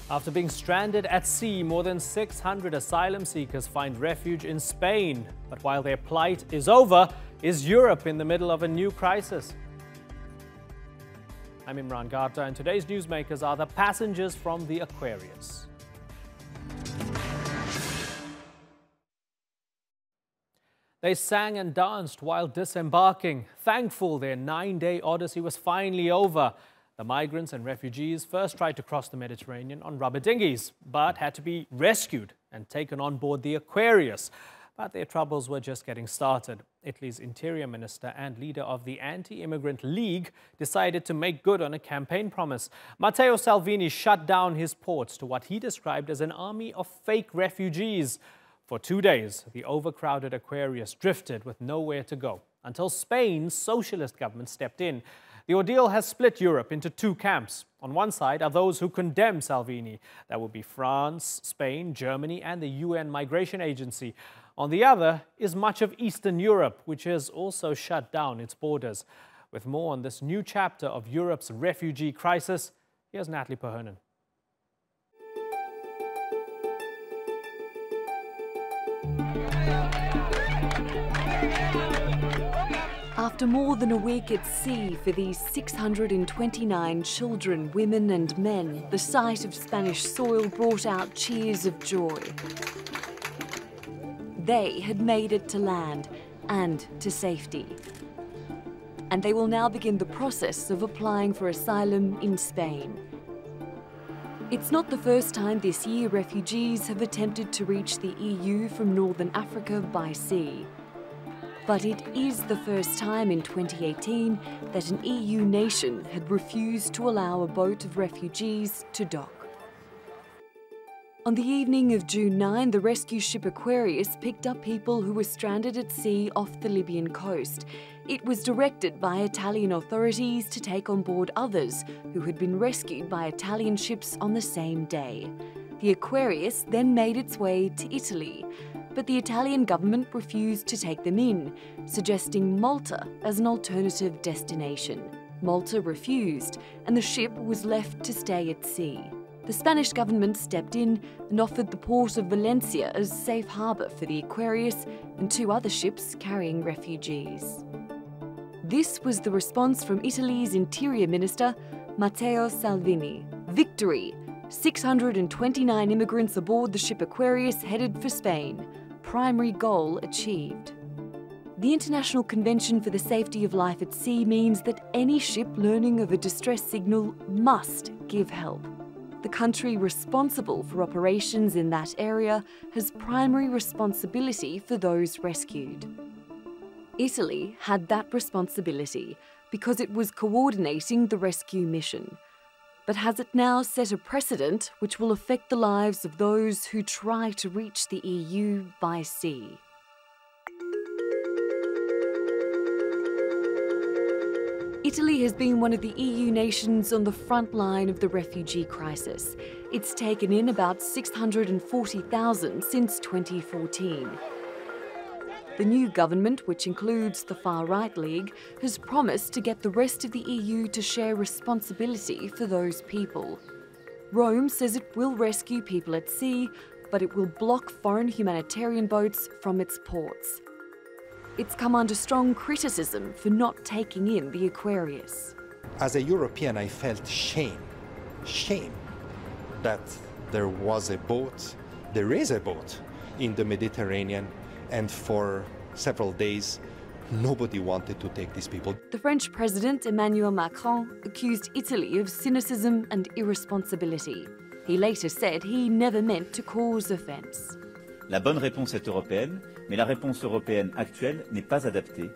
After being stranded at sea, more than 600 asylum seekers find refuge in Spain. But while their plight is over, is Europe in the middle of a new crisis? I'm Imran Gata, and today's newsmakers are the passengers from the Aquarius. They sang and danced while disembarking, thankful their 9-day odyssey was finally over. The migrants and refugees first tried to cross the Mediterranean on rubber dinghies, but had to be rescued and taken on board the Aquarius. But their troubles were just getting started. Italy's interior minister and leader of the anti-immigrant League decided to make good on a campaign promise. Matteo Salvini shut down his ports to what he described as an army of fake refugees. For 2 days, the overcrowded Aquarius drifted with nowhere to go, until Spain's socialist government stepped in. The ordeal has split Europe into two camps. On one side are those who condemn Salvini. That would be France, Spain, Germany, and the UN Migration Agency. On the other is much of Eastern Europe, which has also shut down its borders. With more on this new chapter of Europe's refugee crisis, here's Natalie Perhonen. After more than a week at sea for these 629 children, women and men, the sight of Spanish soil brought out cheers of joy. They had made it to land and to safety. And they will now begin the process of applying for asylum in Spain. It's not the first time this year refugees have attempted to reach the EU from Northern Africa by sea. But it is the first time in 2018 that an EU nation had refused to allow a boat of refugees to dock. On the evening of June 9, the rescue ship Aquarius picked up people who were stranded at sea off the Libyan coast. It was directed by Italian authorities to take on board others who had been rescued by Italian ships on the same day. The Aquarius then made its way to Italy, but the Italian government refused to take them in, suggesting Malta as an alternative destination. Malta refused, and the ship was left to stay at sea. The Spanish government stepped in and offered the port of Valencia as safe harbour for the Aquarius and 2 other ships carrying refugees. This was the response from Italy's Interior Minister, Matteo Salvini. Victory! 629 immigrants aboard the ship Aquarius headed for Spain. Primary goal achieved. The International Convention for the Safety of Life at Sea means that any ship learning of a distress signal must give help. The country responsible for operations in that area has primary responsibility for those rescued. Italy had that responsibility because it was coordinating the rescue mission. But has it now set a precedent which will affect the lives of those who try to reach the EU by sea? Italy has been one of the EU nations on the front line of the refugee crisis. It's taken in about 640,000 since 2014. The new government, which includes the far-right League, has promised to get the rest of the EU to share responsibility for those people. Rome says it will rescue people at sea, but it will block foreign humanitarian boats from its ports. It's come under strong criticism for not taking in the Aquarius. As a European, I felt shame that there was a boat, there is a boat in the Mediterranean, and for several days, nobody wanted to take these people. The French President Emmanuel Macron accused Italy of cynicism and irresponsibility. He later said he never meant to cause offence. La bonne réponse est européenne, mais la réponse européenne actuelle n'est pas adaptée.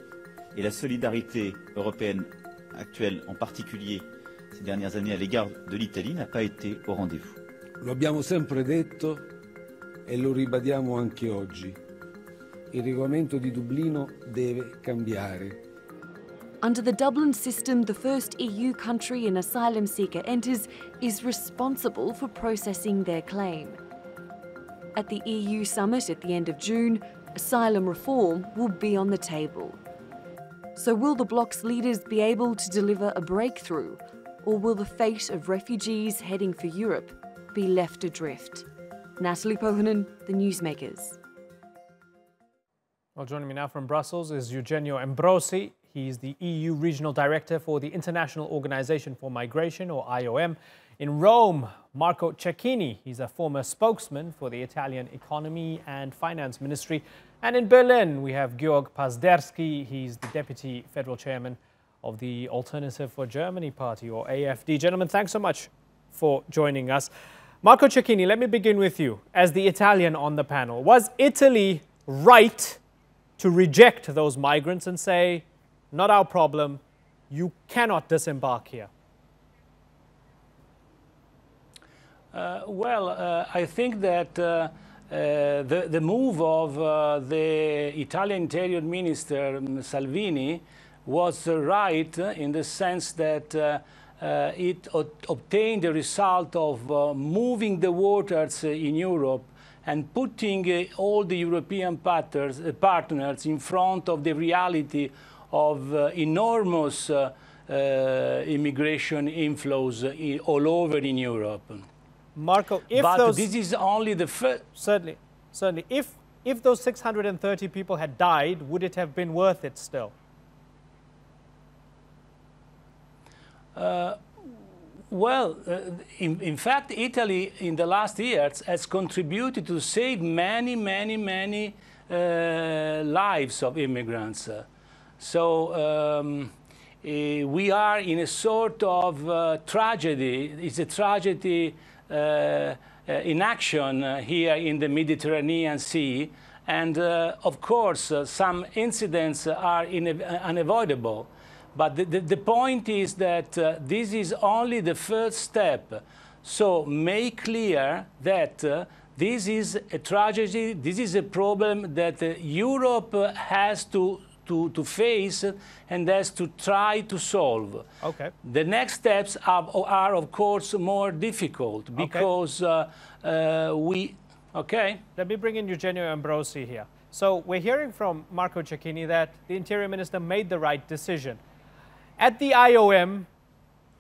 Et la solidarité européenne actuelle, en particulier ces dernières années à l'égard de l'Italie, n'a pas été au rendez-vous. Lo abbiamo sempre detto e lo ribadiamo anche oggi. Il regolamento di Dublino deve cambiare. Under the Dublin system, the first EU country an asylum seeker enters is responsible for processing their claim. At the EU summit at the end of June, asylum reform will be on the table. So will the bloc's leaders be able to deliver a breakthrough, or will the fate of refugees heading for Europe be left adrift. Natalie Pohonen, The Newsmakers. Well, joining me now from Brussels is Eugenio Ambrosi. He's the EU Regional Director for the International Organization for Migration, or IOM. In Rome, Marco Cecchini. He's a former spokesman for the Italian Economy and Finance Ministry. And in Berlin, we have Georg Pazderski. He's the Deputy Federal Chairman of the Alternative for Germany Party, or AfD. Gentlemen, thanks so much for joining us. Marco Cecchini, let me begin with you. As the Italian on the panel, was Italy right to reject those migrants and say, not our problem, you cannot disembark here? I think that the move of the Italian Interior Minister Salvini was right in the sense that it obtained the result of moving the waters in Europe and putting all the European partners in front of the reality of enormous immigration inflows all over in Europe. Marco, if this is only the first... Certainly. If those 630 people had died, would it have been worth it still? In fact, Italy in the last years has contributed to save many lives of immigrants. We are in a sort of tragedy. It's a tragedy in action here in the Mediterranean Sea. And of course, some incidents are unavoidable. But the point is that this is only the first step. So make clear that this is a tragedy, this is a problem that Europe has to face and has to try to solve. Okay. The next steps are of course more difficult because Okay. Let me bring in Eugenio Ambrosi here. So we're hearing from Marco Cecchini that the Interior Minister made the right decision. At the IOM,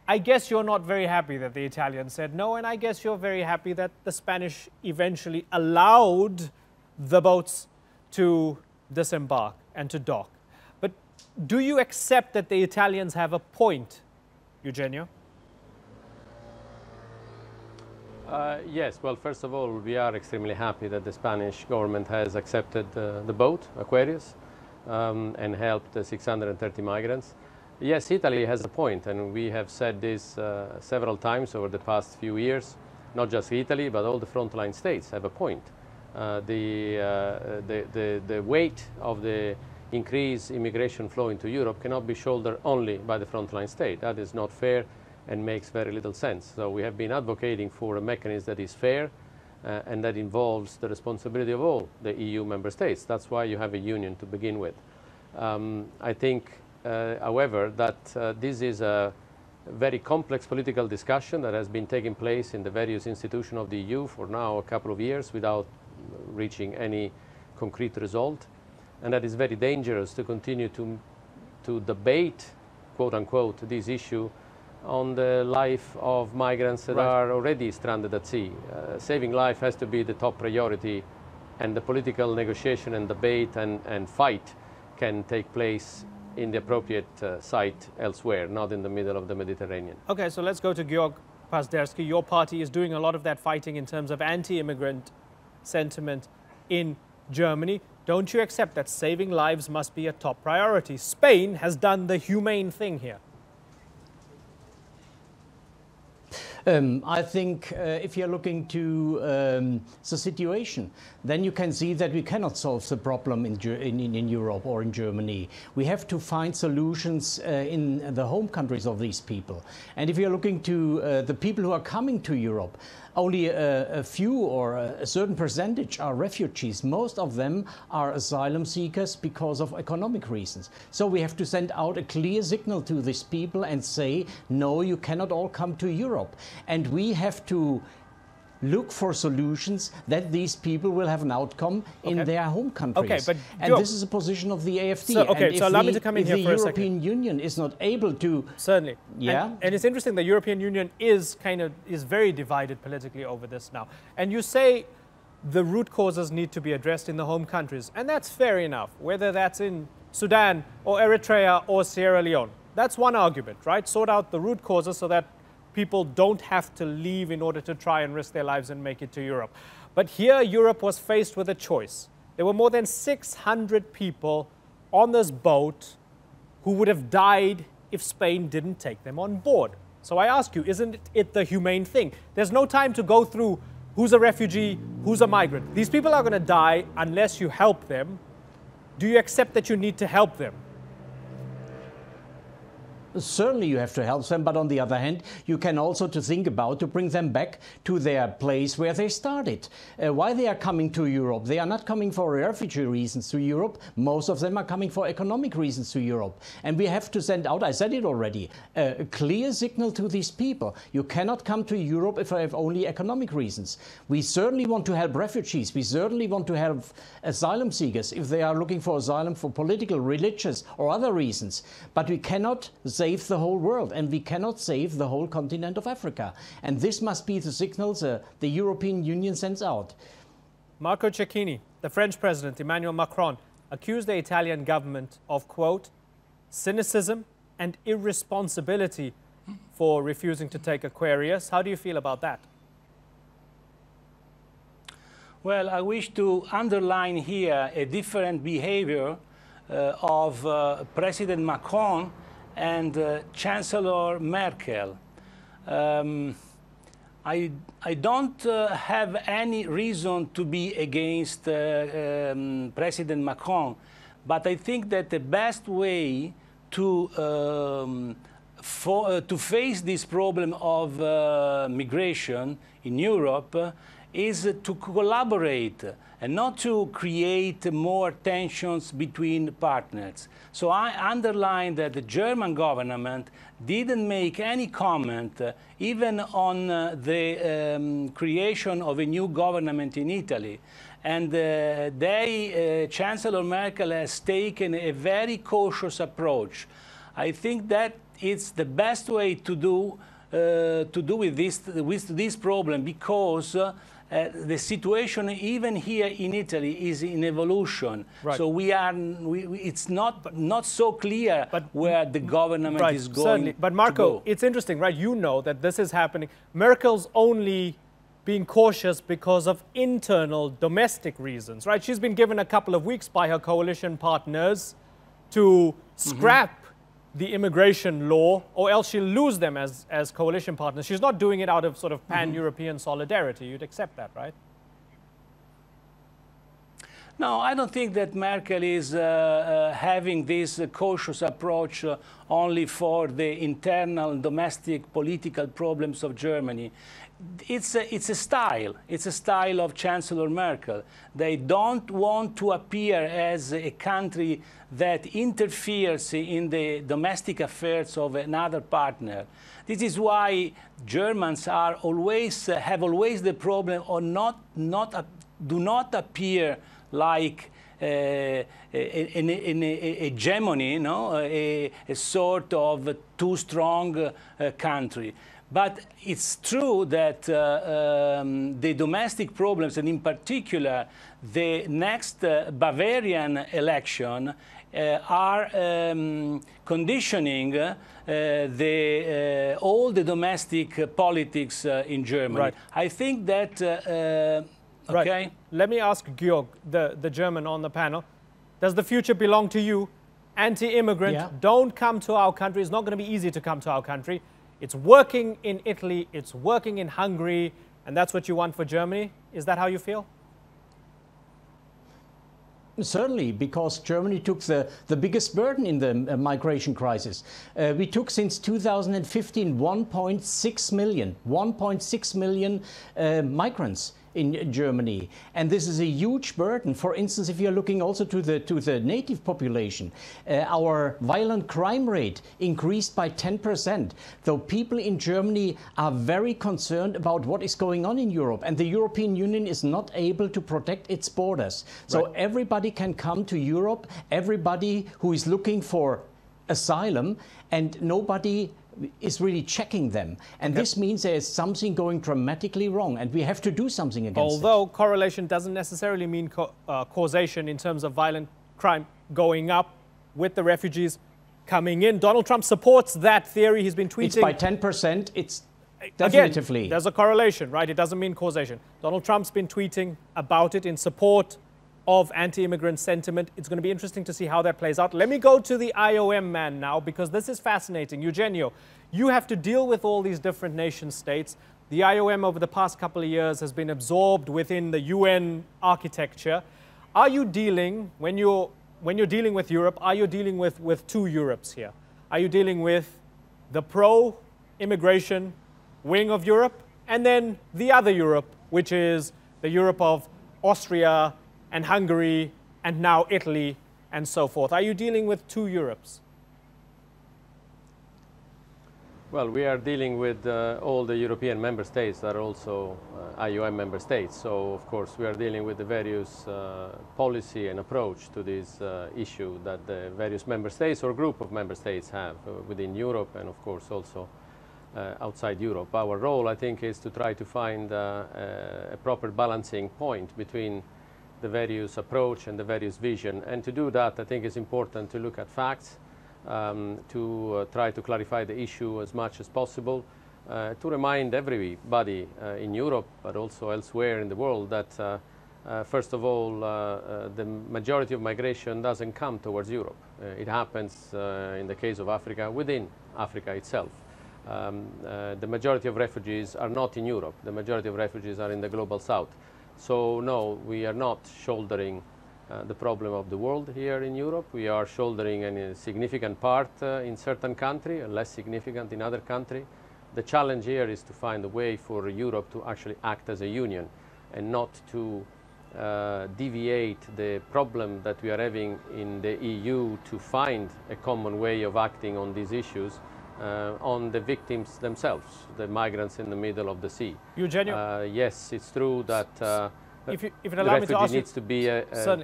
I guess you're not very happy that the Italians said no, and I guess you're very happy that the Spanish eventually allowed the boats to disembark and to dock. But do you accept that the Italians have a point, Eugenio? Yes, well, first of all, we are extremely happy that the Spanish government has accepted the boat, Aquarius, and helped the 630 migrants. Yes, Italy has a point, and we have said this several times over the past few years. Not just Italy, but all the frontline states have a point. The weight of the increased immigration flow into Europe cannot be shouldered only by the frontline state. That is not fair and makes very little sense. So we have been advocating for a mechanism that is fair and that involves the responsibility of all the EU member states. That's why you have a union to begin with. I think, however, that this is a very complex political discussion that has been taking place in the various institutions of the EU for now a couple of years without reaching any concrete result. And that is very dangerous to continue to debate, quote unquote, this issue on the life of migrants that are already stranded at sea. Saving life has to be the top priority, and the political negotiation and debate and fight can take place in the appropriate site elsewhere, not in the middle of the Mediterranean. Okay, so let's go to Georg Pazderski. Your party is doing a lot of that fighting in terms of anti-immigrant sentiment in Germany. Don't you accept that saving lives must be a top priority? Spain has done the humane thing here. I think if you're looking to the situation, then you can see that we cannot solve the problem in Europe or in Germany. We have to find solutions in the home countries of these people. And if you're looking to the people who are coming to Europe, only a few or a certain percentage are refugees. Most of them are asylum seekers because of economic reasons. So we have to send out a clear signal to these people and say, no, you cannot all come to Europe. And we have to look for solutions that these people will have an outcome in their home countries. Okay, and this is a position of the AfD. So, okay, so allow me to come in here for a second. If the European Union is not able to... Certainly. Yeah. And it's interesting, the European Union is very divided politically over this now. And you say the root causes need to be addressed in the home countries. And that's fair enough, whether that's in Sudan or Eritrea or Sierra Leone. That's one argument, right? Sort out the root causes so that people don't have to leave in order to try and risk their lives and make it to Europe. But here, Europe was faced with a choice. There were more than 600 people on this boat who would have died if Spain didn't take them on board. So I ask you, isn't it the humane thing? There's no time to go through who's a refugee, who's a migrant. These people are going to die unless you help them. Do you accept that you need to help them? Certainly you have to help them, but on the other hand, you can also think about to bring them back to their place where they started. Why they are coming to Europe? They are not coming for refugee reasons to Europe. Most of them are coming for economic reasons to Europe. And we have to send out, I said it already, a clear signal to these people. You cannot come to Europe if I have only economic reasons. We certainly want to help refugees. We certainly want to help asylum seekers if they are looking for asylum for political, religious or other reasons. But we cannot save the whole world, and we cannot save the whole continent of Africa. And this must be the signals the European Union sends out. Marco Cecchini, the French President Emmanuel Macron, accused the Italian government of, quote, cynicism and irresponsibility for refusing to take Aquarius. How do you feel about that? Well, I wish to underline here a different behavior of President Macron and Chancellor Merkel. I don't have any reason to be against President Macron, but I think that the best way to face this problem of migration in Europe is to collaborate and not to create more tensions between partners. So I underline that the German government didn't make any comment even on the creation of a new government in Italy. And Chancellor Merkel has taken a very cautious approach. I think that it's the best way to do with this problem, because the situation even here in Italy is in evolution. Right. So it's not so clear where the government is going. Certainly. But Marco, it's interesting, right? You know that this is happening. Merkel's only being cautious because of internal domestic reasons, right? She's been given a couple of weeks by her coalition partners to scrap the immigration law, or else she'll lose them as coalition partners. She's not doing it out of sort of pan-European solidarity. You'd accept that, right? No, I don't think that Merkel is having this cautious approach only for the internal domestic political problems of Germany. It's a style. It's a style of Chancellor Merkel. They don't want to appear as a country that interferes in the domestic affairs of another partner. This is why Germans have always the problem of do not appear like an hegemony, a sort of too strong country. But it's true that the domestic problems, and in particular the next Bavarian election, are conditioning all the domestic politics in Germany. Right. I think that, okay. Right. Let me ask Georg, the German on the panel, does the future belong to you? Anti-immigrant, don't come to our country. It's not going to be easy to come to our country. It's working in Italy, it's working in Hungary, and that's what you want for Germany? Is that how you feel? Certainly, because Germany took the biggest burden in the migration crisis. We took since 2015 1.6 million migrants in Germany, and this is a huge burden. For instance, if you're looking also to the native population, our violent crime rate increased by 10%. So people in Germany are very concerned about what is going on in Europe, and the European Union is not able to protect its borders. So Right. everybody can come to Europe, everybody who is looking for asylum, and nobody is really checking them. And this means there is something going dramatically wrong, and we have to do something against Although correlation doesn't necessarily mean causation in terms of violent crime going up with the refugees coming in. Donald Trump supports that theory. He's been tweeting. It's by 10%. It's definitively. Again, there's a correlation, right? It doesn't mean causation. Donald Trump's been tweeting about it in support of anti-immigrant sentiment. It's going to be interesting to see how that plays out. Let me go to the IOM man now, because this is fascinating. Eugenio, you have to deal with all these different nation states. The IOM over the past couple of years has been absorbed within the UN architecture. Are you dealing, when you're dealing with Europe, are you dealing with two Europes here? Are you dealing with the pro-immigration wing of Europe, and then the other Europe, which is the Europe of Austria and Hungary, and now Italy, and so forth? Are you dealing with two Europes? Well, we are dealing with all the European member states that are also IOM member states. So, of course, we are dealing with the various policy and approach to this issue that the various member states or group of member states have within Europe, and, of course, also outside Europe. Our role, I think, is to try to find a proper balancing point between the various approach and the various vision. And to do that, I think it's important to look at facts, to try to clarify the issue as much as possible, to remind everybody in Europe, but also elsewhere in the world, that first of all, the majority of migration doesn't come towards Europe. It happens in the case of Africa, within Africa itself. The majority of refugees are not in Europe. The majority of refugees are in the global south. So no, we are not shouldering the problem of the world here in Europe. We are shouldering a significant part in certain countries and less significant in other countries. The challenge here is to find a way for Europe to actually act as a union and not to deviate the problem that we are having in the EU to find a common way of acting on these issues on the victims themselves, the migrants in the middle of the sea. Eugenio? Yes, it's true that if it the allow me to refugee ask you, needs to be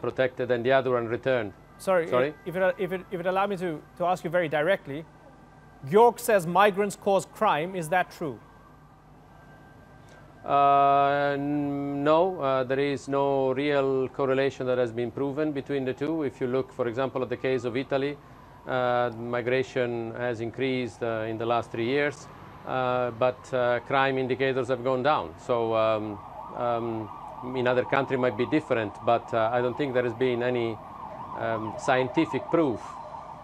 protected and the other one returned. Sorry? If it allow me to ask you very directly, Georg says migrants cause crime. Is that true? No, there is no real correlation that has been proven between the two. If you look, for example, at the case of Italy, migration has increased in the last 3 years, but crime indicators have gone down. So in other countries might be different, but I don't think there has been any scientific proof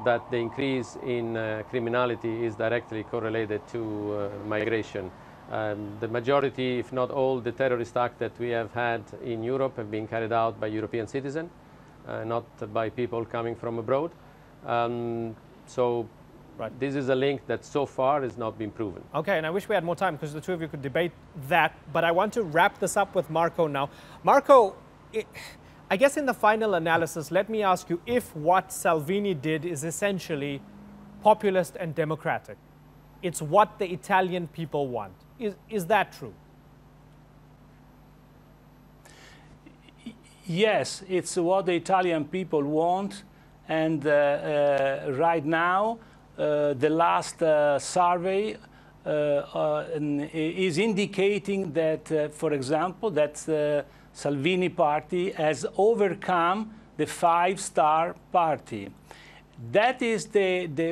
that the increase in criminality is directly correlated to migration. The majority, if not all, the terrorist acts that we have had in Europe have been carried out by European citizens, not by people coming from abroad. This is a link that so far has not been proven. Okay, and I wish we had more time because the two of you could debate that, but I want to wrap this up with Marco now. Marco, I guess in the final analysis, let me ask you if what Salvini did is essentially populist and democratic. It's what the Italian people want. Is that true? Yes, it's what the Italian people want. And right now, the last survey is indicating that, for example, that the Salvini party has overcome the five-star party. That is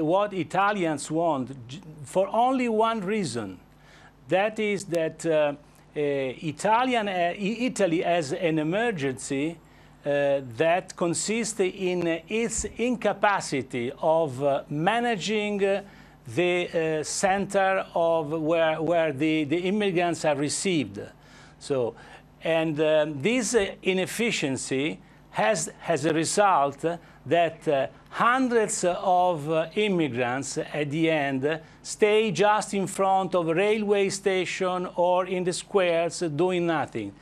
what Italians want for only one reason. That is that Italy has an emergency that consists in its incapacity of managing the center of where the immigrants are received. So, and this inefficiency has a result that hundreds of immigrants at the end stay just in front of a railway station or in the squares doing nothing.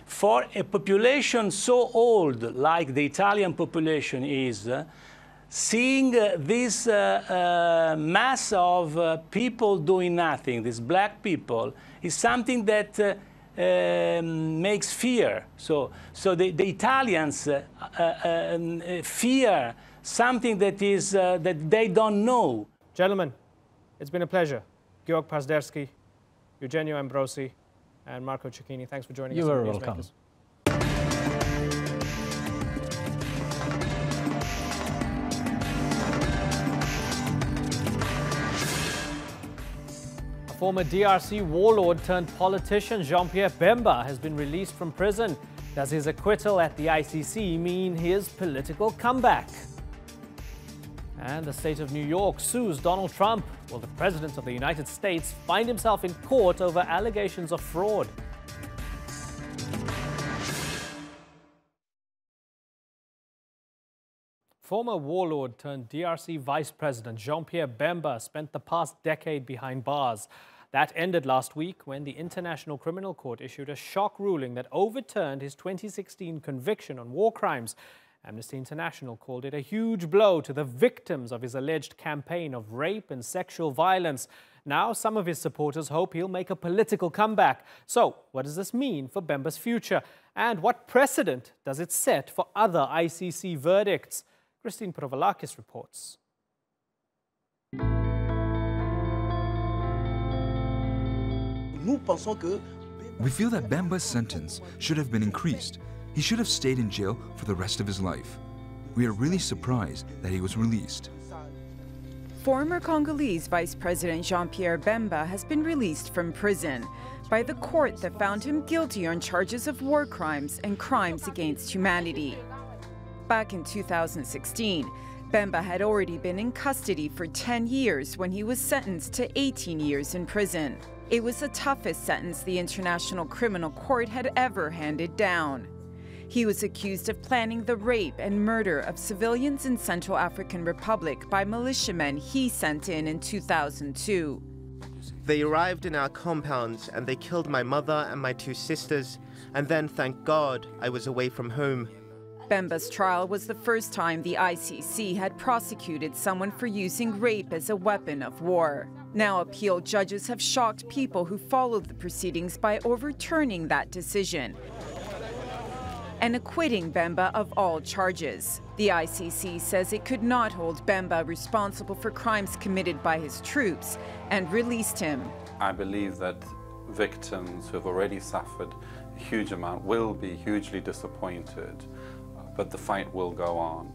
for a population so old, like the Italian population is, seeing this mass of people doing nothing, these black people, is something that makes fear. So the Italians fear something that is that they don't know. Gentlemen, it's been a pleasure. Georg Pazderski, Eugenio Ambrosi, and Marco Cecchini, thanks for joining us. You are welcome. Former DRC warlord turned politician Jean-Pierre Bemba has been released from prison. Does his acquittal at the ICC mean his political comeback? And the state of New York sues Donald Trump. Will the President of the United States find himself in court over allegations of fraud? Former warlord turned DRC Vice President Jean-Pierre Bemba spent the past decade behind bars. That ended last week when the International Criminal Court issued a shock ruling that overturned his 2016 conviction on war crimes. Amnesty International called it a huge blow to the victims of his alleged campaign of rape and sexual violence. Now some of his supporters hope he'll make a political comeback. So what does this mean for Bemba's future? And what precedent does it set for other ICC verdicts? Christine Provalakis reports. We feel that Bemba's sentence should have been increased. He should have stayed in jail for the rest of his life. We are really surprised that he was released. Former Congolese Vice President Jean-Pierre Bemba has been released from prison by the court that found him guilty on charges of war crimes and crimes against humanity. Back in 2016, Bemba had already been in custody for 10 years when he was sentenced to 18 years in prison. It was the toughest sentence the International Criminal Court had ever handed down. He was accused of planning the rape and murder of civilians in Central African Republic by militiamen he sent in 2002. They arrived in our compound and they killed my mother and my 2 sisters, and then, thank God, I was away from home. Bemba's trial was the first time the ICC had prosecuted someone for using rape as a weapon of war. Now appeal judges have shocked people who followed the proceedings by overturning that decision and acquitting Bemba of all charges. The ICC says it could not hold Bemba responsible for crimes committed by his troops and released him. I believe that victims who have already suffered a huge amount will be hugely disappointed, but the fight will go on.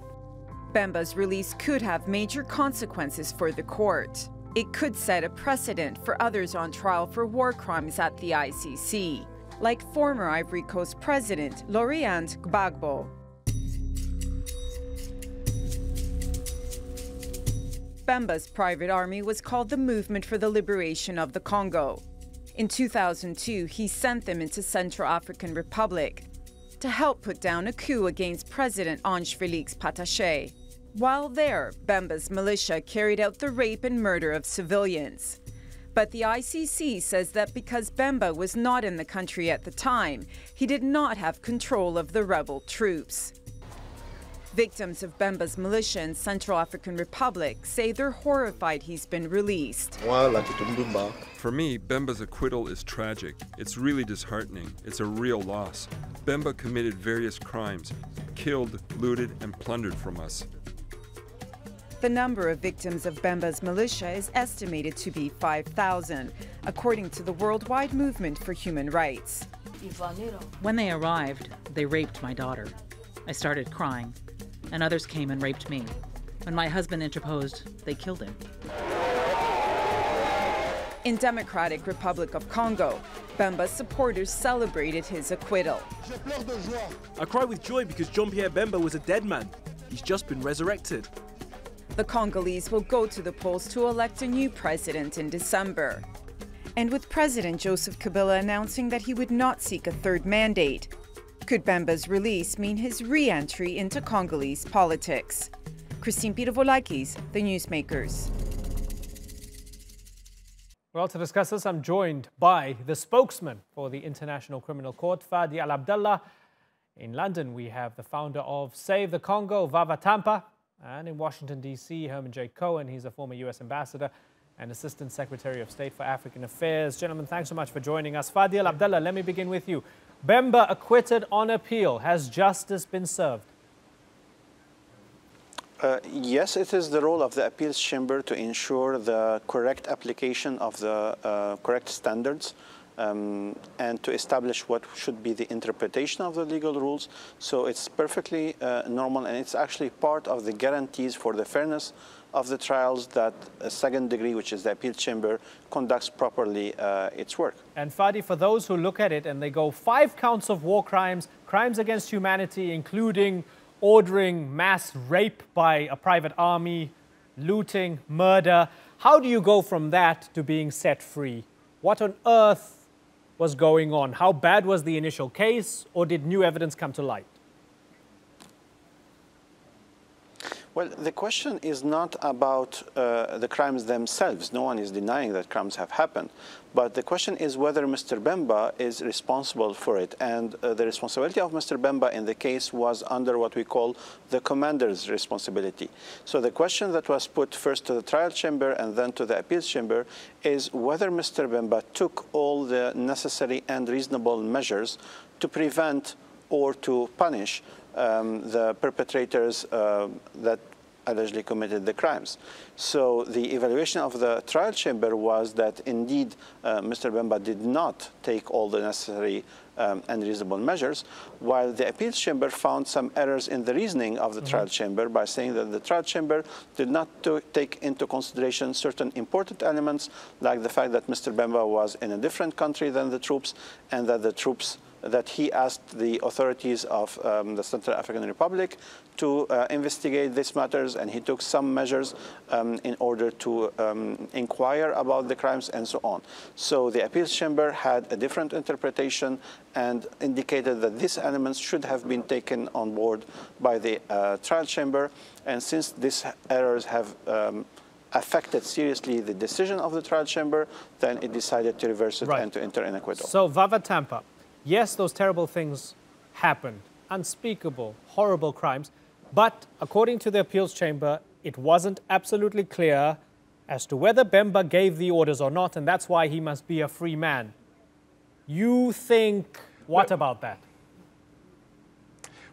Bemba's release could have major consequences for the court. It could set a precedent for others on trial for war crimes at the ICC, like former Ivory Coast President Laurent Gbagbo. Bemba's private army was called the Movement for the Liberation of the Congo. In 2002, he sent them into Central African Republic to help put down a coup against President Ange Félix Pataché. While there, Bemba's militia carried out the rape and murder of civilians. But the ICC says that because Bemba was not in the country at the time, he did not have control of the rebel troops. Victims of Bemba's militia in Central African Republic say they're horrified he's been released. For me, Bemba's acquittal is tragic. It's really disheartening. It's a real loss. Bemba committed various crimes, killed, looted, and plundered from us. The number of victims of Bemba's militia is estimated to be 5,000, according to the Worldwide Movement for Human Rights. When they arrived, they raped my daughter. I started crying, and others came and raped me. When my husband interposed, they killed him. In Democratic Republic of Congo, Bemba's supporters celebrated his acquittal. I cry with joy because Jean-Pierre Bemba was a dead man. He's just been resurrected. The Congolese will go to the polls to elect a new president in December. And with President Joseph Kabila announcing that he would not seek a third mandate, could Bemba's release mean his re-entry into Congolese politics? Christine Provalakis, The Newsmakers. Well, to discuss this, I'm joined by the spokesman for the International Criminal Court, Fadi Al-Abdallah. In London, we have the founder of Save the Congo, Vava Tampa. And in Washington, D.C., Herman J. Cohen. He's a former U.S. ambassador and Assistant Secretary of State for African Affairs. Gentlemen, thanks so much for joining us. Fadi Al-Abdallah, let me begin with you. Bemba acquitted on appeal. Has justice been served? Yes, it is the role of the appeals chamber to ensure the correct application of the correct standards and to establish what should be the interpretation of the legal rules. So it's perfectly normal, and it's actually part of the guarantees for the fairness of the trials that a second degree, which is the appeals chamber, conducts properly its work. And Fadi, for those who look at it and they go 5 counts of war crimes, crimes against humanity, including ordering mass rape by a private army, looting, murder. How do you go from that to being set free? What on earth was going on? How bad was the initial case, or did new evidence come to light? Well, the question is not about the crimes themselves. No one is denying that crimes have happened. But the question is whether Mr. Bemba is responsible for it. And the responsibility of Mr. Bemba in the case was under what we call the commander's responsibility. So the question that was put first to the trial chamber and then to the appeals chamber is whether Mr. Bemba took all the necessary and reasonable measures to prevent or to punish the perpetrators that allegedly committed the crimes. So the evaluation of the trial chamber was that indeed Mr. Bemba did not take all the necessary and reasonable measures, while the appeals chamber found some errors in the reasoning of the trial chamber by saying that the trial chamber did not take into consideration certain important elements, like the fact that Mr. Bemba was in a different country than the troops, and that the troops that he asked the authorities of the Central African Republic to investigate these matters, and he took some measures in order to inquire about the crimes and so on. So the appeals chamber had a different interpretation and indicated that these elements should have been taken on board by the trial chamber. And since these errors have affected seriously the decision of the trial chamber, then it decided to reverse it and to enter an acquittal. So Vava Tampa, yes, those terrible things happened, unspeakable, horrible crimes, but according to the appeals chamber, it wasn't absolutely clear as to whether Bemba gave the orders or not, and that's why he must be a free man. You think, what about that?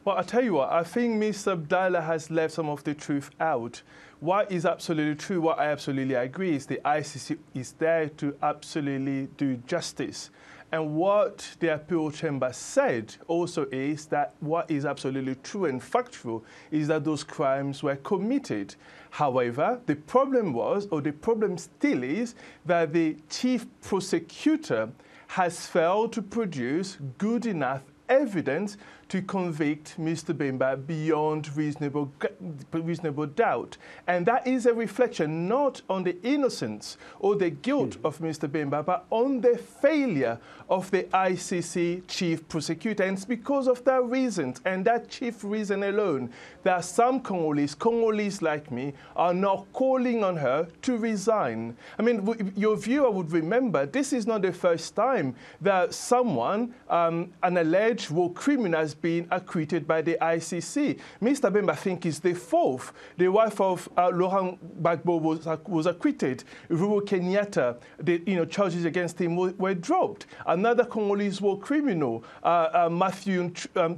Well, I'll tell you what, I think Mr. Abdallah has left some of the truth out. What is absolutely true, what I absolutely agree, is the ICC is there to absolutely do justice. And what the appeal chamber said also is that what is absolutely true and factual is that those crimes were committed. However, the problem was, or the problem still is, that the chief prosecutor has failed to produce good enough evidence to convict Mr. Bemba beyond reasonable doubt. And that is a reflection not on the innocence or the guilt of Mr. Bemba, but on the failure of the ICC chief prosecutor. And it's because of that reason, and that chief reason alone, that some Congolese like me, are now calling on her to resign. I mean, your viewer would remember, this is not the first time that someone, an alleged war criminal, has been acquitted by the ICC. Mr. Bemba, I think, is the fourth. The wife of Laurent Gbagbo was acquitted. Uhuru Kenyatta, the charges against him were dropped. Another Congolese war criminal, Matthew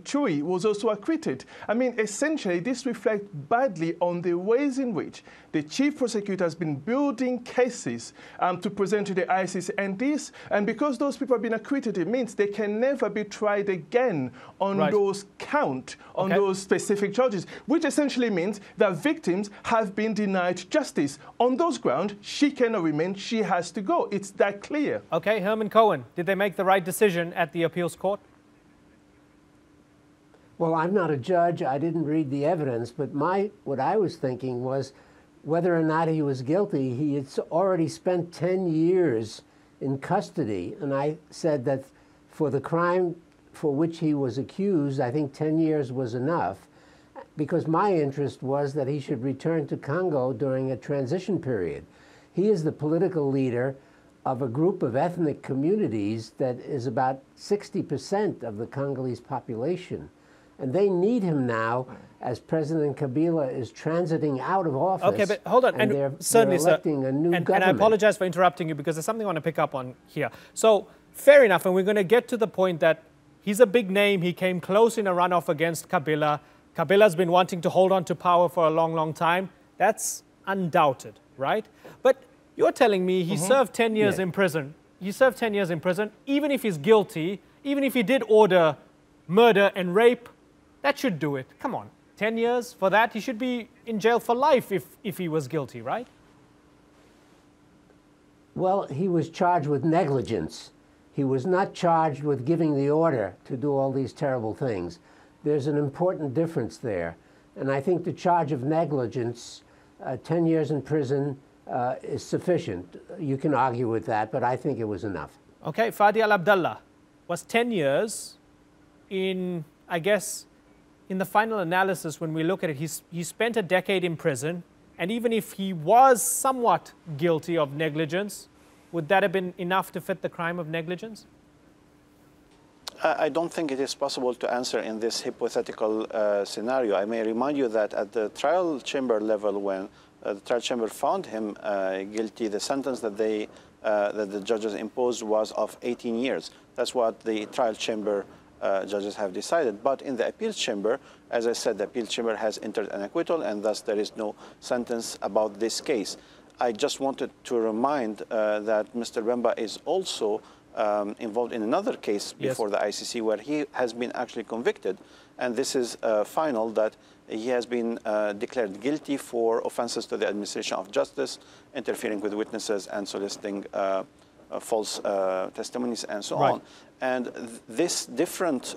Chui, was also acquitted. I mean, essentially, this reflects badly on the ways in which the chief prosecutor has been building cases to present to the ICC. And because those people have been acquitted, it means they can never be tried again on those those specific charges, which essentially means that victims have been denied justice. On those grounds, she cannot remain, she has to go. It's that clear. Okay, Herman Cohen, did they make the right decision at the appeals court? Well, I'm not a judge. I didn't read the evidence, but what I was thinking was whether or not he was guilty. He had already spent 10 years in custody, and I said that for the crime for which he was accused, I think 10 years was enough, because my interest was that he should return to Congo during a transition period. He is the political leader of a group of ethnic communities that is about 60% of the Congolese population. And they need him now as President Kabila is transiting out of office. Okay, but hold on. And they're electing a new government. And I apologize for interrupting you because there's something I want to pick up on here. So, fair enough, and we're going to get to the point that he's a big name. He came close in a runoff against Kabila. Kabila's been wanting to hold on to power for a long, long time. That's undoubted, right? But you're telling me he served 10 years in prison. He served 10 years in prison. Even if he's guilty, even if he did order murder and rape, that should do it. Come on. 10 years for that? He should be in jail for life if he was guilty, right? Well, he was charged with negligence. He was not charged with giving the order to do all these terrible things. There's an important difference there. And I think the charge of negligence, 10 years in prison, is sufficient. You can argue with that, but I think it was enough. Okay, Fadi Al-Abdallah was 10 years in, I guess, in the final analysis, when we look at it, he spent a decade in prison. And even if he was somewhat guilty of negligence, would that have been enough to fit the crime of negligence? I don't think it is possible to answer in this hypothetical scenario. I may remind you that at the trial chamber level, when the trial chamber found him guilty, the sentence that that the judges imposed was of 18 years. That's what the trial chamber judges have decided. But in the appeals chamber, as I said, the appeals chamber has entered an acquittal, and thus there is no sentence about this case. I just wanted to remind that Mr. Bemba is also involved in another case before the ICC where he has been actually convicted. And this is final, that he has been declared guilty for offenses to the administration of justice, interfering with witnesses and soliciting false testimonies and so on. And this different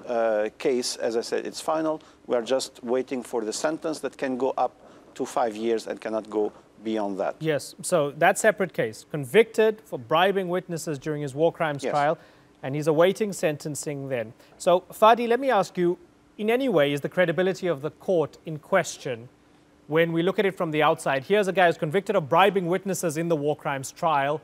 case, as I said, it's final. We are just waiting for the sentence that can go up to 5 years and cannot go beyond that. Yes, so that separate case, convicted for bribing witnesses during his war crimes trial, and he's awaiting sentencing then. So, Fadi, let me ask you, in any way, is the credibility of the court in question when we look at it from the outside? Here's a guy who's convicted of bribing witnesses in the war crimes trial.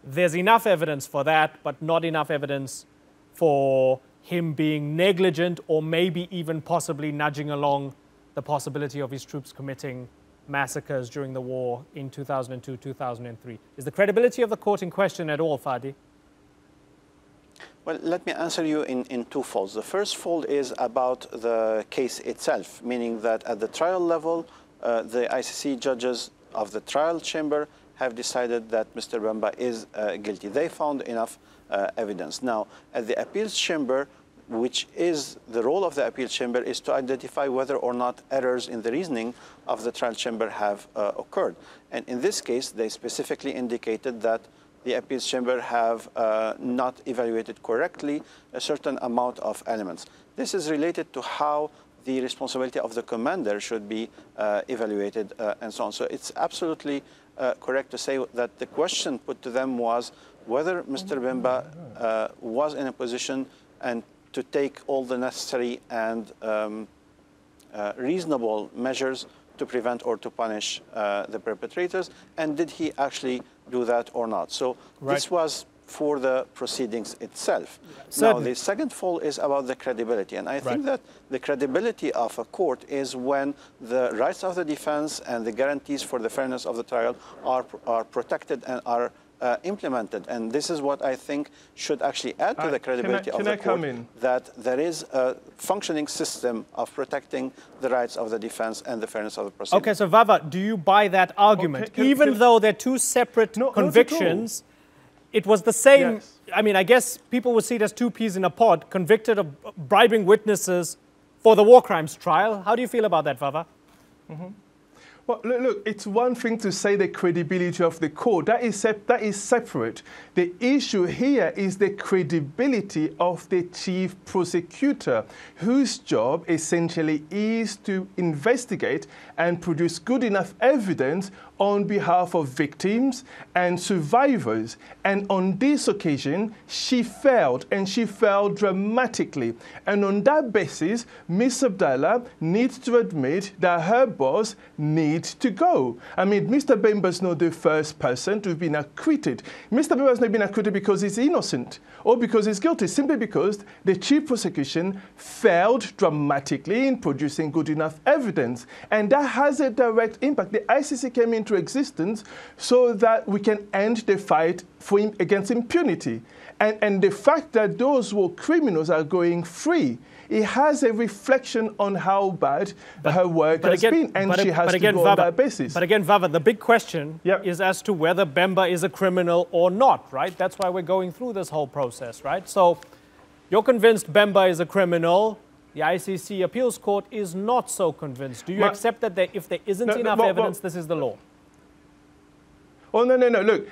There's enough evidence for that, but not enough evidence for him being negligent or maybe even possibly nudging along the possibility of his troops committing massacres during the war in 2002, 2003. Is the credibility of the court in question at all, Fadi? Well, let me answer you in two folds. The first fold is about the case itself, meaning that at the trial level, the ICC judges of the trial chamber have decided that Mr. Bemba is guilty. They found enough evidence. Now, at the appeals chamber, which is the role of the appeals chamber, is to identify whether or not errors in the reasoning of the trial chamber have occurred. And in this case, they specifically indicated that the appeals chamber have not evaluated correctly a certain amount of elements. This is related to how the responsibility of the commander should be evaluated and so on. So it's absolutely correct to say that the question put to them was whether Mr. Bemba was in a position and to take all the necessary and reasonable measures to prevent or to punish the perpetrators, and did he actually do that or not? So this was for the proceedings itself. Now, the second fold is about the credibility, and I think that the credibility of a court is when the rights of the defense and the guarantees for the fairness of the trial are protected and are implemented. And this is what I think should actually add to the credibility of the court, that there is a functioning system of protecting the rights of the defense and the fairness of the proceedings. Okay, so Vava, do you buy that argument? Even though they're two separate convictions, it was the same. I mean, I guess people would see it as two peas in a pod, convicted of bribing witnesses for the war crimes trial. How do you feel about that, Vava? Well, look, it's one thing to say the credibility of the court. That is separate. The issue here is the credibility of the chief prosecutor, whose job essentially is to investigate and produce good enough evidence on behalf of victims and survivors. And on this occasion, she failed, and she failed dramatically. And on that basis, Ms. Abdallah needs to admit that her boss needs need to go. I mean, Mr. Bemba's not the first person to have been acquitted. Mr. Bemba has not been acquitted because he's innocent or because he's guilty, simply because the chief prosecution failed dramatically in producing good enough evidence. And that has a direct impact. The ICC came into existence so that we can end the fight against impunity. And the fact that those who are criminals are going free, it has a reflection on how bad her work has been, and she has to go on that basis. But again, Vava, the big question is as to whether Bemba is a criminal or not, right? That's why we're going through this whole process, right? So you're convinced Bemba is a criminal. The ICC Appeals Court is not so convinced. Do you accept that if there isn't enough evidence, this is the law? Oh, no. Look,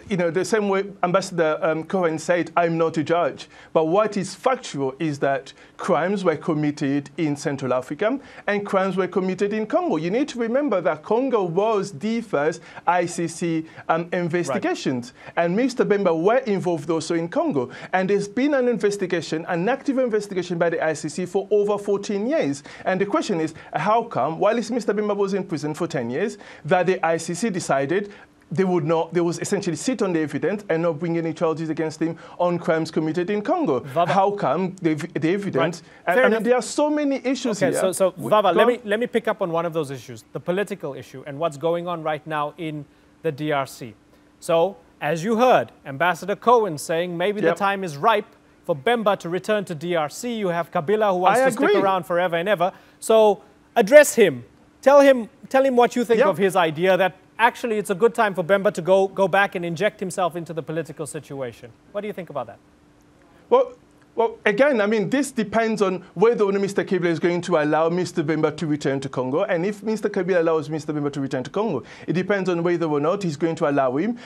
you know, the same way Ambassador Cohen said, I'm not a judge. But what is factual is that crimes were committed in Central Africa and crimes were committed in Congo. You need to remember that Congo was the first ICC investigations. Right. And Mr. Bemba were involved also in Congo. And there's been an investigation, an active investigation by the ICC for over 14 years. And the question is, how come, while Mr. Bemba was in prison for 10 years, that the ICC decided they would essentially sit on the evidence and not bring any charges against him on crimes committed in Congo? Vava, how come the evidence? Right. I mean, there are so many issues here. So Vava, let me pick up on one of those issues, the political issue and what's going on right now in the DRC. So, as you heard, Ambassador Cohen saying maybe the time is ripe for Bemba to return to DRC. You have Kabila who wants to stick around forever and ever. So, address him. Tell him what you think of his idea that actually it's a good time for Bemba to go back and inject himself into the political situation. What do you think about that? Well, again, I mean, this depends on whether Mr. Kabila is going to allow Mr. Bemba to return to Congo. And if Mr. Kabila allows Mr. Bemba to return to Congo, it depends on whether or not he's going to allow him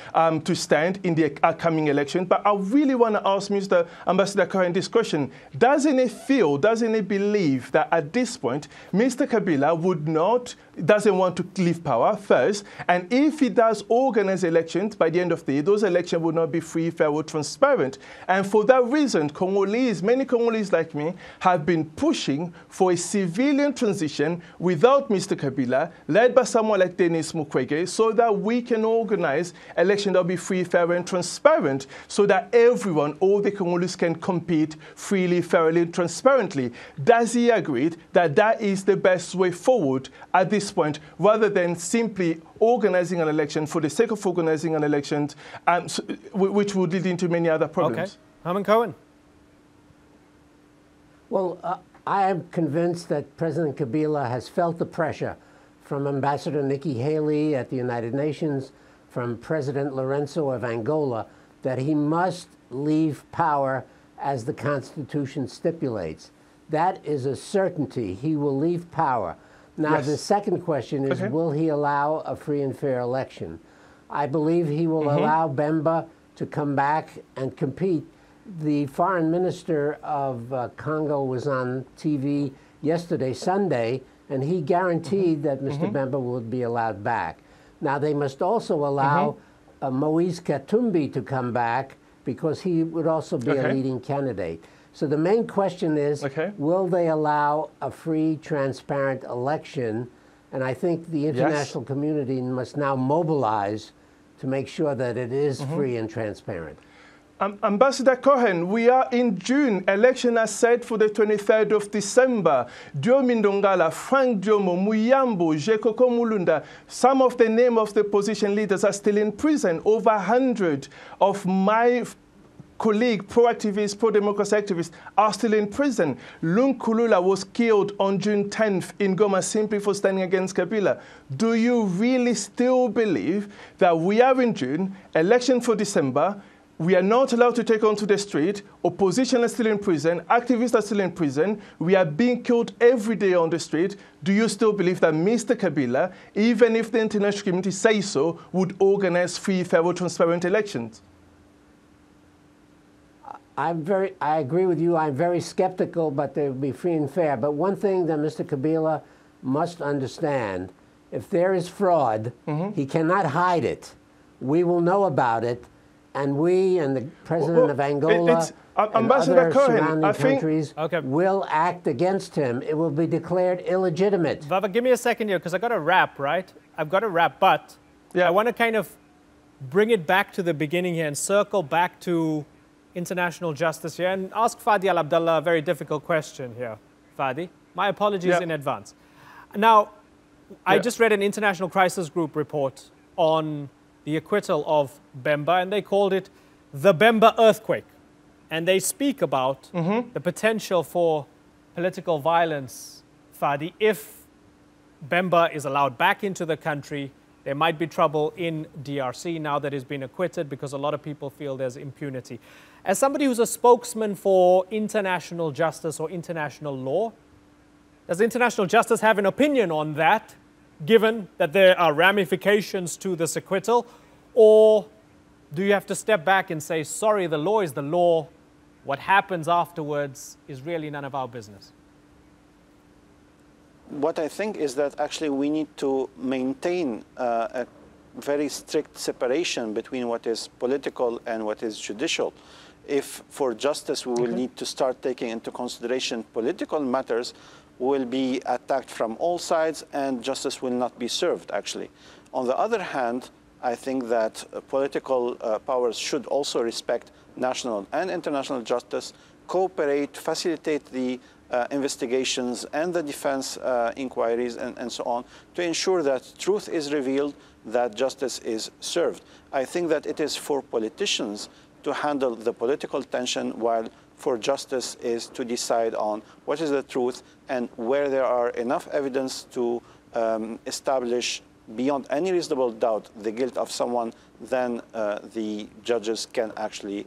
to stand in the upcoming election. But I really want to ask Mr. Ambassador Cohen this question. Doesn't he believe that at this point, Mr. Kabila doesn't want to leave power first? And if he does organize elections by the end of the year, those elections will not be free, fair, or transparent. And for that reason, many Congolese like me have been pushing for a civilian transition without Mr. Kabila, led by someone like Denis Mukwege, so that we can organize elections that will be free, fair, and transparent, so that everyone, all the Congolese, can compete freely, fairly, and transparently. Does he agree that that is the best way forward at this point, rather than simply organizing an election for the sake of organizing an election, which would lead into many other problems? Okay. Herman Cohen. Well, I am convinced that President Kabila has felt the pressure from Ambassador Nikki Haley at the United Nations, from President Lourenço of Angola, that he must leave power as the Constitution stipulates. That is a certainty. He will leave power. Now, the second question is, will he allow a free and fair election? I believe he will allow Bemba to come back and compete. The foreign minister of Congo was on TV yesterday, Sunday, and he guaranteed that Mr. Bemba would be allowed back. Now, they must also allow Moise Katumbi to come back, because he would also be a leading candidate. So the main question is, will they allow a free, transparent election? And I think the international community must now mobilize to make sure that it is free and transparent. Ambassador Cohen, we are in June. Election are set for the 23rd of December. Diomi Ndongala, Frank Diomo, Muyambo, Jekoko Mulunda, some of the names of the opposition leaders are still in prison. Over 100 of my colleague, pro-activists, pro-democracy activists are still in prison. Lunkulula was killed on June 10th in Goma simply for standing against Kabila. Do you really still believe that we are in June, election for December, we are not allowed to take onto the street, opposition is still in prison, activists are still in prison, we are being killed every day on the street? Do you still believe that Mr. Kabila, even if the international community says so, would organize free, fair, transparent elections? I agree with you. I'm very skeptical, but they will be free and fair. But one thing that Mr. Kabila must understand, if there is fraud, he cannot hide it. We will know about it, and we and the president of Angola and other surrounding countries will act against him. It will be declared illegitimate. Vava, give me a second here, because I've got to wrap, right? I've got to wrap, but I want to kind of bring it back to the beginning here and circle back to international justice here and ask Fadi Al-Abdallah a very difficult question here. Fadi, my apologies in advance. Now, I just read an International Crisis Group report on the acquittal of Bemba, and they called it the Bemba earthquake. And they speak about the potential for political violence, Fadi. If Bemba is allowed back into the country, there might be trouble in DRC now that he's been acquitted, because a lot of people feel there's impunity. As somebody who's a spokesman for international justice or international law, does international justice have an opinion on that, given that there are ramifications to this acquittal? Or do you have to step back and say, sorry, the law is the law, what happens afterwards is really none of our business? What I think is that actually we need to maintain a very strict separation between what is political and what is judicial. If for justice we will need to start taking into consideration political matters, we will be attacked from all sides and justice will not be served, actually. On the other hand, I think that political powers should also respect national and international justice, cooperate, facilitate the investigations and the defense inquiries and so on, to ensure that truth is revealed, that justice is served. I think that it is for politicians to handle the political tension, while for justice is to decide on what is the truth and where there are enough evidence to establish beyond any reasonable doubt the guilt of someone, then the judges can actually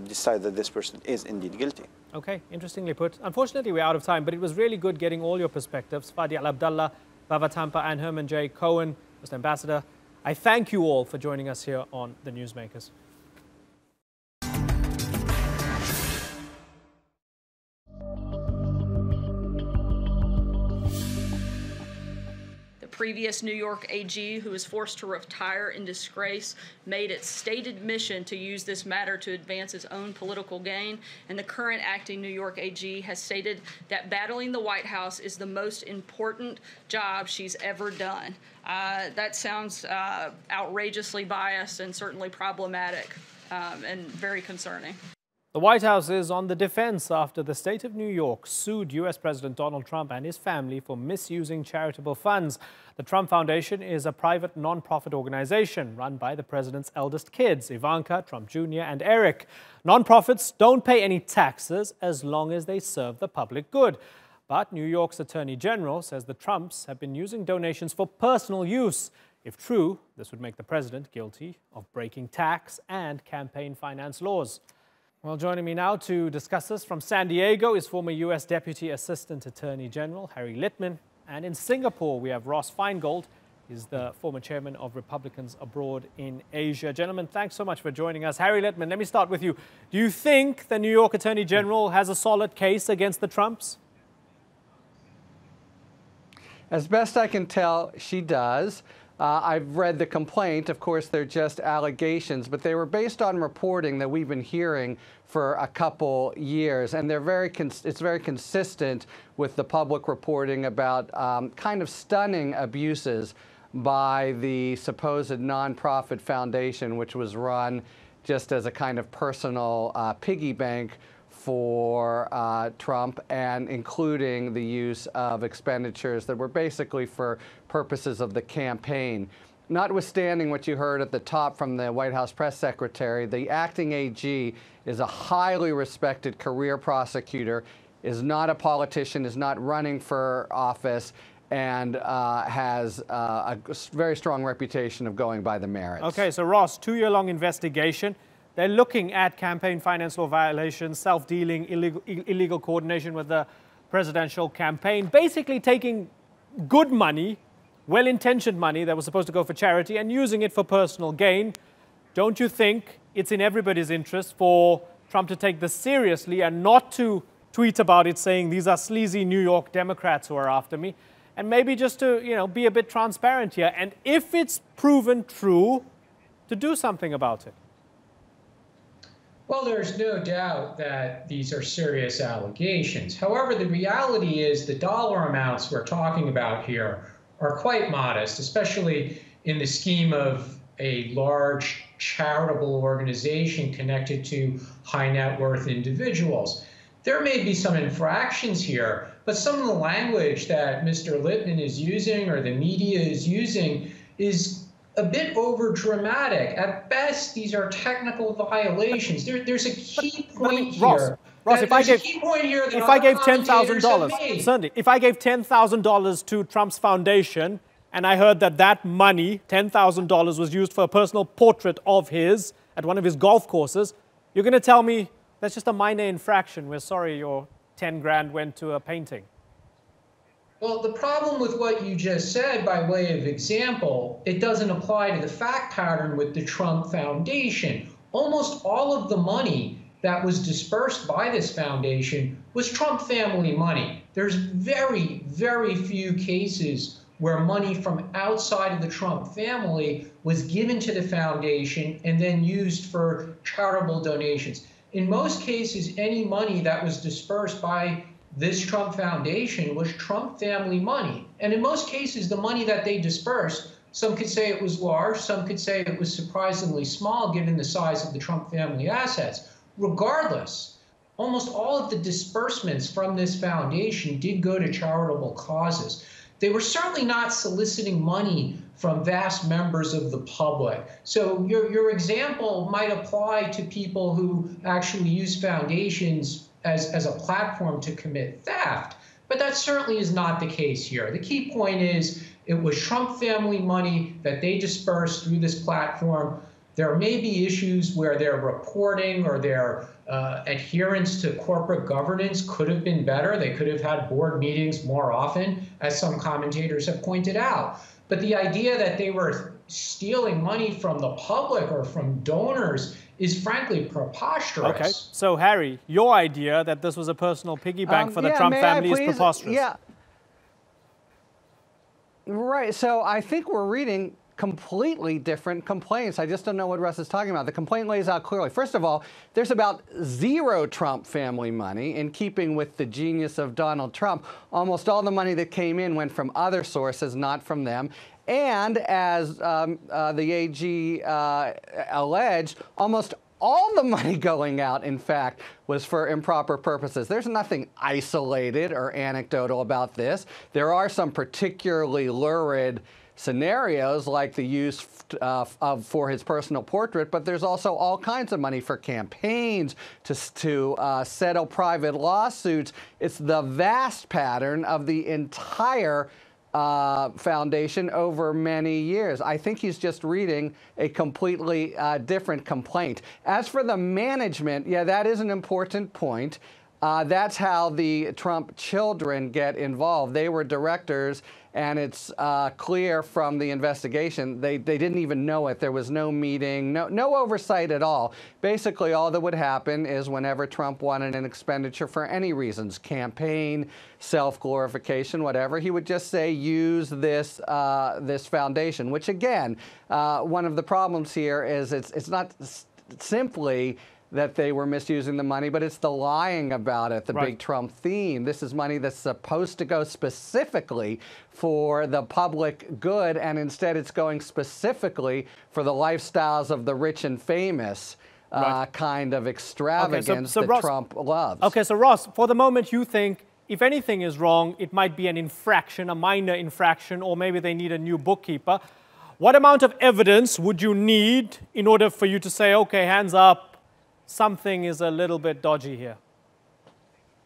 decide that this person is indeed guilty. Okay, interestingly put. Unfortunately, we're out of time, but it was really good getting all your perspectives. Fadi Al-Abdallah, Vava Tampa, and Herman J. Cohen, Mr. Ambassador, I thank you all for joining us here on the Newsmakers. Previous New York AG, who was forced to retire in disgrace, made its stated mission to use this matter to advance its own political gain. And the current acting New York AG has stated that battling the White House is the most important job she's ever done. That sounds outrageously biased and certainly problematic and very concerning. The White House is on the defense after the state of New York sued U.S. President Donald Trump and his family for misusing charitable funds. The Trump Foundation is a private non-profit organization run by the president's eldest kids, Ivanka, Trump Jr. and Eric. Non-profits don't pay any taxes as long as they serve the public good. But New York's Attorney General says the Trumps have been using donations for personal use. If true, this would make the president guilty of breaking tax and campaign finance laws. Well, joining me now to discuss this from San Diego is former U.S. Deputy Assistant Attorney General Harry Litman. And in Singapore, we have Ross Feingold. He's the former chairman of Republicans Abroad in Asia. Gentlemen, thanks so much for joining us. Harry Litman, let me start with you. Do you think the New York Attorney General has a solid case against the Trumps? As best I can tell, she does. I've read the complaint. Of course, they're just allegations, but they were based on reporting that we've been hearing for a couple years, and they're it's very consistent with the public reporting about kind of stunning abuses by the supposed nonprofit foundation, which was run just as a kind of personal piggy bank for Trump, and including the use of expenditures that were basically for purposes of the campaign. Notwithstanding what you heard at the top from the White House press secretary, the acting AG is a highly respected career prosecutor, is not a politician, is not running for office, and has a very strong reputation of going by the merits. Okay, so Ross, 2-year-long investigation. They're looking at campaign finance law violations, self-dealing, illegal coordination with the presidential campaign, basically taking good money, well-intentioned money that was supposed to go for charity and using it for personal gain. Don't you think it's in everybody's interest for Trump to take this seriously and not to tweet about it saying these are sleazy New York Democrats who are after me, and maybe just to, you know, be a bit transparent here, and if it's proven true, to do something about it? Well, there's no doubt that these are serious allegations. However, the reality is the dollar amounts we're talking about here are quite modest, especially in the scheme of a large charitable organization connected to high net worth individuals. There may be some infractions here, but some of the language that Mr. Lippman is using or the media is using is a bit over dramatic. At best, these are technical violations. There's a key point here. Ross, if I gave $10,000, Sunday, if I gave $10,000 to Trump's foundation, and I heard that that money, $10,000, was used for a personal portrait of his at one of his golf courses, you're going to tell me that's just a minor infraction. We're sorry your 10 grand went to a painting. Well, the problem with what you just said, by way of example, it doesn't apply to the fact pattern with the Trump Foundation. Almost all of the money that was dispersed by this foundation was Trump family money. There's very, very few cases where money from outside of the Trump family was given to the foundation and then used for charitable donations. In most cases, any money that was dispersed by this Trump Foundation was Trump family money. And in most cases, the money that they dispersed, some could say it was large, some could say it was surprisingly small given the size of the Trump family assets. Regardless, almost all of the disbursements from this foundation did go to charitable causes. They were certainly not soliciting money from vast members of the public. So your example might apply to people who actually use foundations as a platform to commit theft, but that certainly is not the case here. The key point is it was Trump family money that they dispersed through this platform. There may be issues where their reporting or their adherence to corporate governance could have been better. They could have had board meetings more often, as some commentators have pointed out. But the idea that they were stealing money from the public or from donors is frankly preposterous. Okay, so Harry, your idea that this was a personal piggy bank for the Trump family is preposterous. Yeah. Right, so I think we're reading completely different complaints. I just don't know what Russ is talking about. The complaint lays out clearly. First of all, there's about zero Trump family money. In keeping with the genius of Donald Trump, almost all the money that came in went from other sources, not from them. And as the AG alleged, almost all the money going out, in fact, was for improper purposes. There's nothing isolated or anecdotal about this. There are some particularly lurid scenarios like the use for his personal portrait, but there's also all kinds of money for campaigns, to settle private lawsuits. It's the vast pattern of the entire foundation over many years. I think he's just reading a completely different complaint. As for the management, yeah, that is an important point. That's how the Trump children get involved. They were directors, and it's clear from the investigation they didn't even know it. There was no meeting, no oversight at all. Basically, all that would happen is whenever Trump wanted an expenditure for any reasons, campaign, self-glorification, whatever, he would just say, use this this foundation, which again, one of the problems here is it's not simply that they were misusing the money, but it's the lying about it, the big Trump theme. This is money that's supposed to go specifically for the public good, and instead it's going specifically for the lifestyles of the rich and famous kind of extravagance that Ross, Trump loves. Okay, so Ross, for the moment you think if anything is wrong, it might be an infraction, a minor infraction, or maybe they need a new bookkeeper. What amount of evidence would you need in order for you to say, okay, hands up, something is a little bit dodgy here?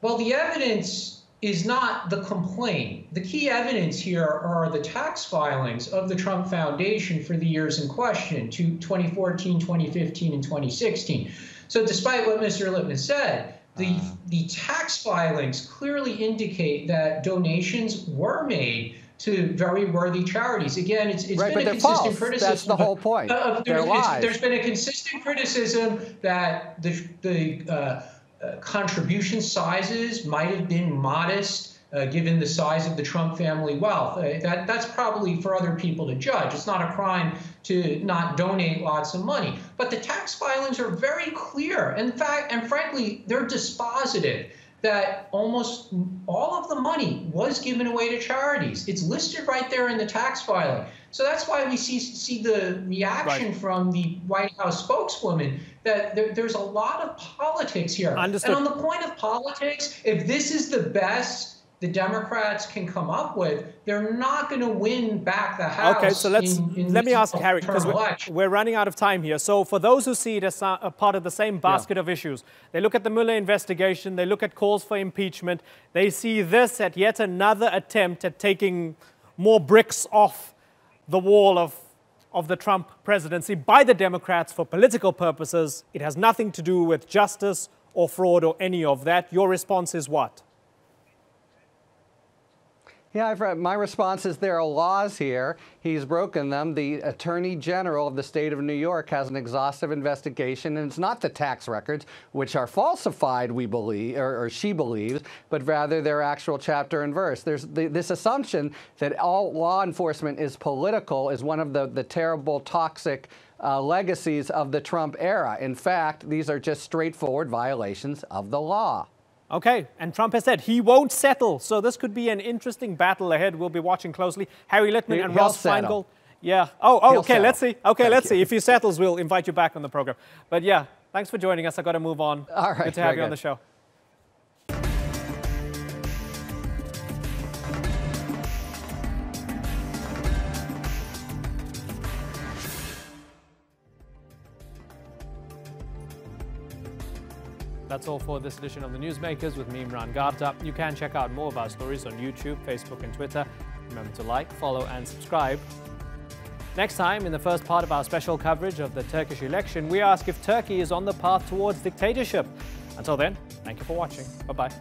Well, the evidence is not the complaint. The key evidence here are the tax filings of the Trump Foundation for the years in question, 2014, 2015, and 2016. So despite what Mr. Lippman said, the tax filings clearly indicate that donations were made to very worthy charities. Again, it's been a consistent criticism. That's the whole point. There's been a consistent criticism that the contribution sizes might have been modest given the size of the Trump family wealth. That's probably for other people to judge. It's not a crime to not donate lots of money. But the tax filings are very clear. In fact, and frankly, they're dispositive that almost all of the money was given away to charities. It's listed right there in the tax filing. So that's why we see the reaction from the White House spokeswoman that there's a lot of politics here. Understood. And on the point of politics, if this is the best the Democrats can come up with, they're not going to win back the House. Okay, so let me ask Harry, because we're running out of time here. So for those who see it as a part of the same basket of issues, they look at the Mueller investigation, they look at calls for impeachment, they see this at yet another attempt at taking more bricks off the wall of the Trump presidency by the Democrats for political purposes. It has nothing to do with justice or fraud or any of that. Your response is what? Yeah, my response is there are laws here. He's broken them. The Attorney General of the state of New York has an exhaustive investigation, and it's not the tax records, which are falsified, we believe, or she believes, but rather their actual chapter and verse. There's this assumption that all law enforcement is political is one of the terrible, toxic legacies of the Trump era. In fact, these are just straightforward violations of the law. Okay, and Trump has said he won't settle. So this could be an interesting battle ahead. We'll be watching closely. Harry Litman and Ross Feingold. Yeah. Oh, okay, let's see. Okay, let's see. If he settles, we'll invite you back on the program. But yeah, thanks for joining us. I've got to move on. All right. Good to have you on the show. That's all for this edition of the Newsmakers with me, Imran Garta. You can check out more of our stories on YouTube, Facebook and Twitter. Remember to like, follow and subscribe. Next time, in the first part of our special coverage of the Turkish election, we ask if Turkey is on the path towards dictatorship. Until then, thank you for watching. Bye-bye.